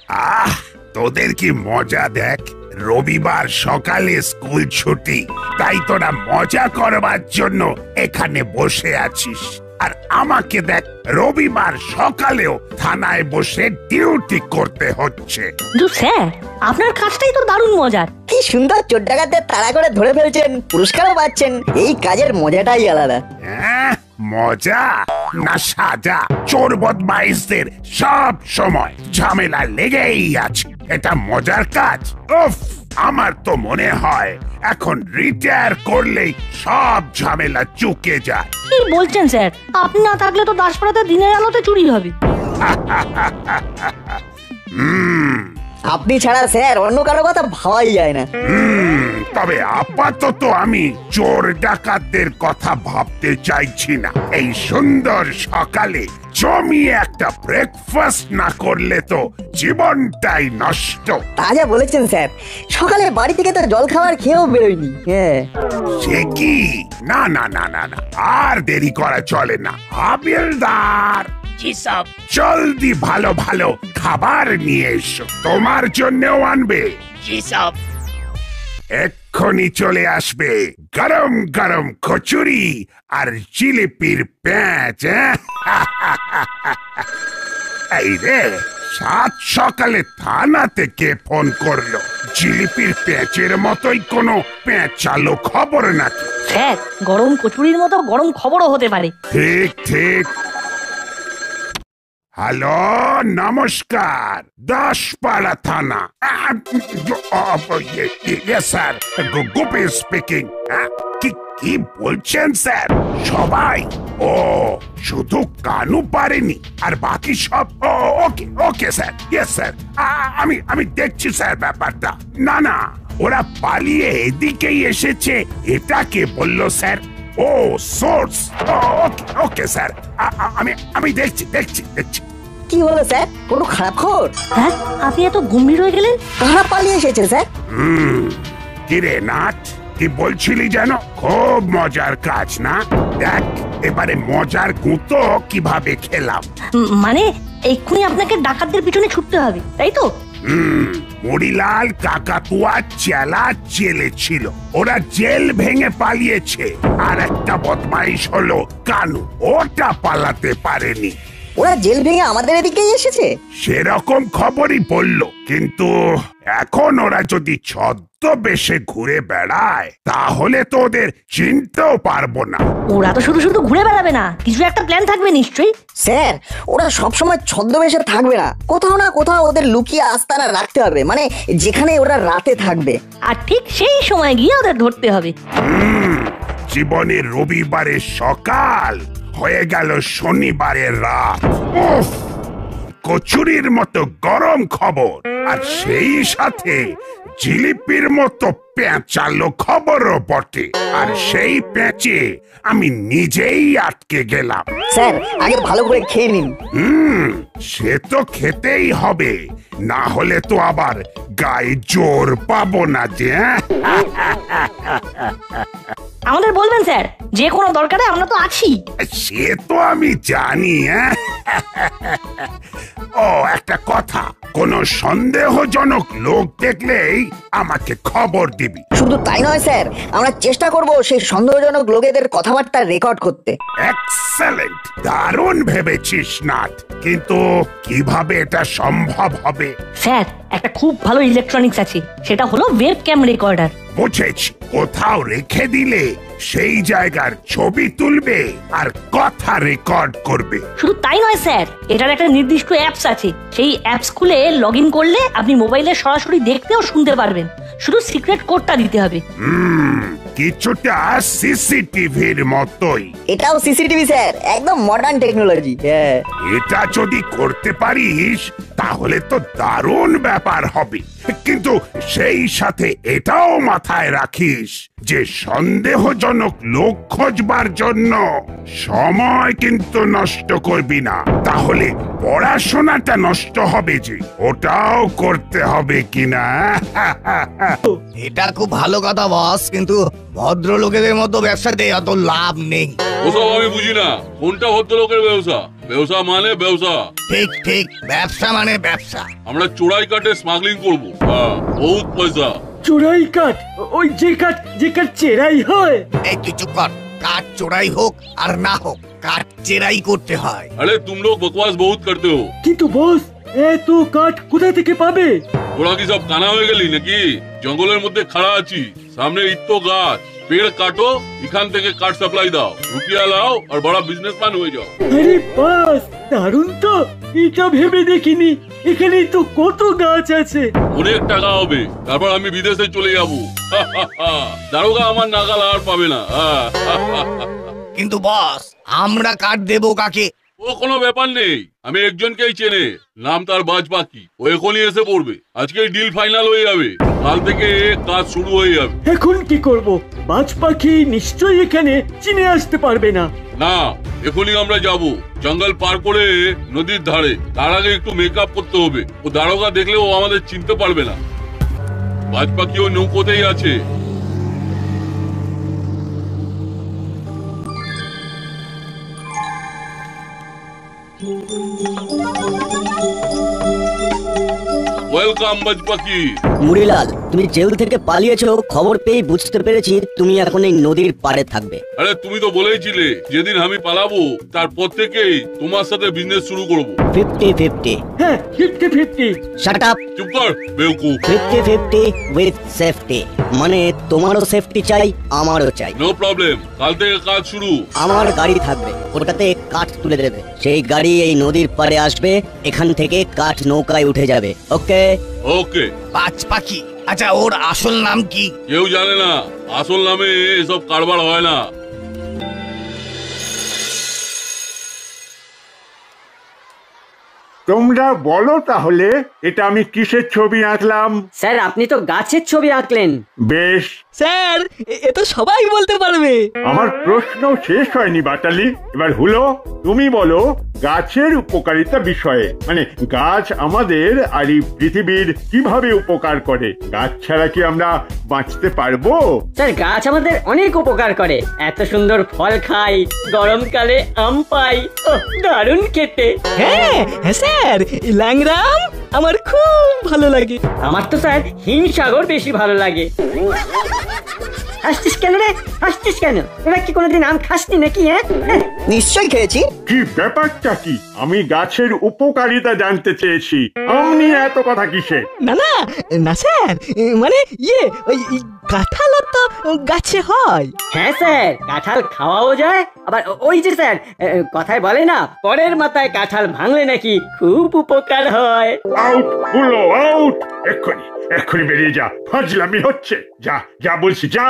আহ, তোদের কি মজা দেখ। রবিবার সকালে স্কুল ছুটি, তাই তোরা মজা করবার জন্য এখানে বসে আছিস। আর আমাকে দেখ, রবিবার সকালেও থানায় বসে ডিউটি করতে হচ্ছে। স্যার, আপনার কাজটাই তো দারুণ মজার। কি সুন্দর চোর ডাকাতদের তাড়া করে ধরে ফেলছেন, পুরস্কারও পাচ্ছেন। এই কাজের মজাটাই আলাদা। মজা না সাজা? চোর বদমাইশদের সব সময় ঝামেলা লেগেই আছে। এটা মজার কাজ? উফ, আমার তো মনে হয় এখন রিটায়ার করলেই সব ঝামেলা চুকে যায়। কি বলছেন স্যার? আপনি না থাকলে তো দাসপাড়াতে দিনের আলোতে চুরি হবে। আপনি ছাড়া স্যার অন্য কারো কথা ভাবাই যায় না। তবে আপাতত আমি চোর ডাকাতদের কথা ভাবতে চাইছি না। এই সুন্দর সকালে জমিয়ে একটা ব্রেকফাস্ট না করলে তো জীবনটাই নষ্ট। তা যা বলেছেন স্যার, সকালে বাড়ি থেকে তো জল খাবার খেয়েও বেরোয়নি। হ্যাঁ, সে কি? না না না না না, আর দেরি করা চলে না। হাবিলদার, জলদি ভালো ভালো খাবার নিয়ে এসো। তোমার জন্যও আনবে। এক্ষুনি চলে আসবে গরম গরম কচুরি আর জিলিপির প্যাঁচ। এই রে, সাত সকালে থানা থেকে ফোন করলো। জিলিপির প্যাঁচের মতোই কোনো পেঁচালো খবর নাকি? স্যার, গরম কচুরির মতো গরম খবরও হতে পারে। ঠিক ঠিক। হ্যালো, নমস্কার, দাসপাড়া থানা। Sir, Gopi speaking. কি বলছেন স্যার? সবাই? ও, শুধু কানু পারেনি, আর বাকি সব? ওকে ওকে স্যার, ইয়েস স্যার। আমি দেখছি স্যার ব্যাপারটা। না না, ওরা পালিয়ে এদিকেই এসেছে, এটাকে বললো স্যার। ও, সোর্স। ওকে ওকে স্যার, আমি দেখছি দেখছি দেখছি। কি হলো স্যার, কোনো খারাপ খবর? হ্যাঁ, আপনি এত গম্ভীর হয়ে গেলেন। কারা পালিয়ে এসেছে স্যার? কিরে নাট, কি বলছিলি যেন? খুব মজার কাজ না? দেখ এবারে মজার গুঁতো কিভাবে খেলাম। মানে এক্ষুনি আপনাকে ডাকাতদের পিছনে ছুটতে হবে, তাই তো? মরিলাল কাকাতুয়া চেলা জেলে ছিল, ওরা জেল ভেঙে পালিয়েছে। আর একটা বদমাইশ হলো কানু, ওটা পালাতে পারেনি। ওরা জেল ভেঙে আমাদের এদিকেই এসেছে? সেরকম খবরই বললো, কিন্তু এখন ওরা যদি ছদ্মবেশে ঘুরে বেড়ায় তাহলে তো ওদের চিনতেও পারবো না। ওরা তো শুধু শুধু ঘুরে বেড়াবে না, কিছু একটা প্ল্যান থাকবে নিশ্চয়ই। স্যার, ওরা সবসময় ছদ্মবেশে থাকবে না, কোথাও না কোথাও ওদের লুকিয়ে আস্তানা রাখতে হবে, মানে যেখানে ওরা রাতে থাকবে। আর ঠিক সেই সময় গিয়ে ওদের ধরতে হবে। জীবনের রবিবারের সকাল হয়ে গেল শনিবারের রাত। উফ, কচুরির মতো গরম খবর, আর সেই সাথে জিলিপির মতো পেঁচালো খবরও বটে। আর সেই পেঁচে আমি নিজেই আটকে গেলাম। স্যার, আগে ভালো করে খেয়ে নিন। সে তো খেতেই হবে, না হলে তো আবার গায়ে জোর পাবো না যে। আমাদের বলবেন স্যার, যে কোনো দরকারে আমরা তো আছি। সে তো আমি জানি। ও, একটা কথা, কোনো সন্দেহজনক লোক দেখলেই আমাকে খবর দিবি। শুধু তাই নয় স্যার, আমরা চেষ্টা করব সেই সন্দেহজনক লোকেদের কথাবার্তা রেকর্ড করতে। এক্সেলেন্ট, দারুণ ভেবেছিস নাট, কিন্তু কিভাবে এটা সম্ভব হবে? স্যার, একটা খুব ভালো ইলেকট্রনিক্স আছে, সেটা হলো ওয়েব ক্যাম রেকর্ডার। বুঝেছি, কোথাও রেখে দিলে সেই জায়গার ছবি তুলবে আর কথা রেকর্ড করবে। শুধু তাই নয় স্যার, এটার একটা নির্দিষ্ট অ্যাপস আছে, সেই অ্যাপস খুলে লগইন করলে আপনি মোবাইলে সরাসরি দেখতে ও শুনতে পারবেন। শুধু সিক্রেট কোডটা দিতে হবে। কিছুটা সিসিটিভির মতোই। এটাও সিসিটিভি স্যার, একদম মডার্ন টেকনোলজি। হ্যাঁ, এটা যদি করতে পারিস তাহলে তো দারুণ ব্যাপার হবে, কিন্তু সেই সাথে এটাও মাথায় রাখিস যে সন্দেহজনক লোক খোঁজবার জন্য সময় কিন্তু নষ্ট করবি না, তাহলে পড়াশোনাটা নষ্ট হবে যে, ওটাও করতে হবে কিনা। এটা খুব ভালো কথা বস, কিন্তু ভদ্রলোকেদের মতো ব্যবসাতে অত লাভ নেই। ওসব আমি বুঝি না, কোনটা ভদ্রলোকের ব্যবসা? ব্যবসা মানে ব্যবসা। ঠিক ঠিক, ব্যবসা মানে ব্যবসা। আমরা চোরাই কাঠে স্মাগলিং করবো, বহুত পয়সা। চোরাই কাঠ? ওই যে কাঠ চেরাই হয়? এই তুই চুপ কর। কাঠ চোরাই হোক আর না হোক, কাঠ চেরাই করতে হয়। আরে তুম লোগ বকবাস বহুত করতে হো। কিন্তু বস, এত কাঠ কোথা থেকে পাবে? তোরা কি সব কানা হয়ে গেলি নাকি? জঙ্গলের মধ্যে খাড়া আছি, সামনে ইত্তো গাছ। পেড় কাটো, এখান থেকে কাঠ সাপ্লাই দাও, রুপিয়া লাও আর বড় বিজনেসম্যান হয়ে যাও। আরে বাস, দারুণ তো! এটা ভেবে দেখিনি। এখানে তো কত গাছ আছে। অনেক টাকা হবে, তারপর আমি বিদেশে চলে যাবো। দারোগা আমার নাগাল আর পাবে না। কিন্তু বস, আমরা কাঠ দেবো কাকে? ও কোনো ব্যাপার নেই, আমি একজনকেই চেনে, নাম তার বাজ পাখি। ও এখনই এসে পড়বে, আজকে ডিল ফাইনাল হয়ে যাবে, কাল থেকে কাজ শুরু হয়ে যাবে। এখন কি করব? বাজ পাখি নিশ্চয়ই এখানে চিনে আসতে পারবে না। না, এখনই আমরা যাব জঙ্গল পার করে নদীর ধারে। তার আগে একটু মেকআপ করতে হবে, ও দারোগা দেখলে ও আমাদের চিনতে পারবে না। বাজ পাখি ও নৌকোতেই আছে। ওয়েলকাম বাজ পাখি। মুড়িলাল, তুমি জেল থেকে পালিয়েছো খবর পেয়ে বুঝতে পেরেছি তুমি এখন এই নদীর পাড়ে থাকবে। আরে তুমি তো বলেইছিলে যেদিন আমি পালাবো তারপর থেকেই তোমার সাথে বিজনেস শুরু করব। 50-50। হ্যাঁ, 50-50। Shut up. চুপ কর বেউকুফ। 50-50 উইথ সেফটি, মানে তোমারও সেফটি চাই, আমারও চাই। নো প্রবলেম, কাল থেকে কাজ শুরু। আমার গাড়ি থাকবে, ওটাতে কাঠ তুলে দেবে। সেই গাড়ি এই নদীর পাড়ে আসবে, এখান থেকে কাঠ নৌকায় উঠে যাবে। ওকে? ওকে। বাজ পাখি? আচ্ছা, ওর আসল নাম কি? কেউ জানে না, আসল নামে এসব কারবার হয় না। তোমরা বলো তাহলে এটা আমি কিসের ছবি আঁকলাম? স্যার, আপনি তো গাছের ছবি আঁকলেন। বেশ, স্যার, এ তো সবাই বলতে পারবে। আমার প্রশ্ন শেষ হয়নি বাটালি। এবার হলো, তুমি বলো গাছের উপকারিতা বিষয়ে, মানে গাছ আমাদের আর এই পৃথিবীর কিভাবে উপকার করে। গাছ ছাড়া কি আমরা বাঁচতে পারবো? স্যার, গাছ আমাদের অনেক উপকার করে। এত সুন্দর ফল খাই, গরমকালে আম পাই, দারুণ খেতে। হ্যাঁ হ্যাঁ স্যার, ল্যাংরাম আমার খুব ভালো লাগে। আমার তো স্যার হিমসাগর বেশি ভালো লাগে। হাসছিস কেন রে? হাসছিস কেন? তোরা কি কোনোদিন আম খাসনি নাকি? হ্যাঁ, নিশ্চয়ই খেয়েছি। কি ব্যাপারটা কি? আমি গাছের উপকারিতা জানতে চেয়েছি, আম নিয়ে এত কথা কিসে? না না না স্যার, মানে ওই কাঁঠালও তো গাছে হয়। হ্যাঁ স্যার, কাঁঠাল খাওয়াও যায়। আবার ওই যে স্যার কথায় বলে না, পরের মাথায় কাঁঠাল ভাঙলে নাকি খুব উপকার হয়। আউট হলো, আউট! এক্ষুনি বেরিয়ে যা, ফাজলামি হচ্ছে। যা যা বলছি, যা।